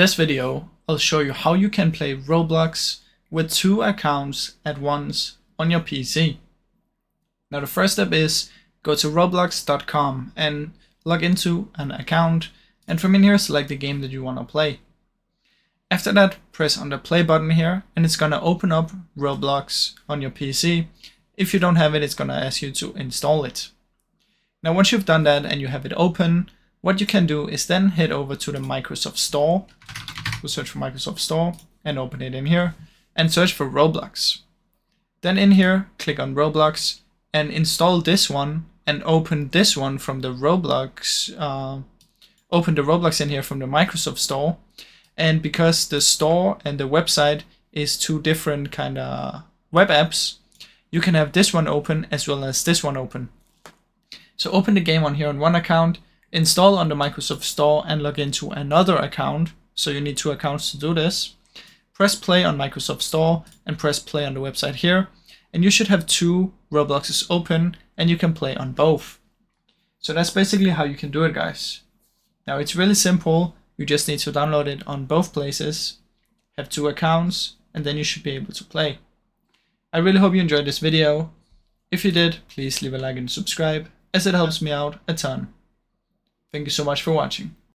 this video, I'll show you how you can play Roblox with 2 accounts at once on your PC. Now the first step is go to roblox.com and log into an account, and from in here select the game that you want to play. After that, press on the play button here and it's going to open up Roblox on your PC. If you don't have it, it's going to ask you to install it. Now once you've done that and you have it open, what you can do is then head over to the Microsoft Store. We'll search for Microsoft Store and open it in here and search for Roblox. Then in here, click on Roblox and install this one and open this one from the Roblox. Open the Roblox in here from the Microsoft Store. And because the store and the website is 2 different kind of web apps, you can have this one open as well as this one open. So open the game on here on one account, install on the Microsoft Store and log into another account. So you need 2 accounts to do this. Press play on Microsoft Store and press play on the website here. And you should have 2 Robloxes open and you can play on both. So that's basically how you can do it, guys. Now it's really simple. You just need to download it on both places, have 2 accounts, and then you should be able to play. I really hope you enjoyed this video. If you did, please leave a like and subscribe, as it helps me out a ton. Thank you so much for watching.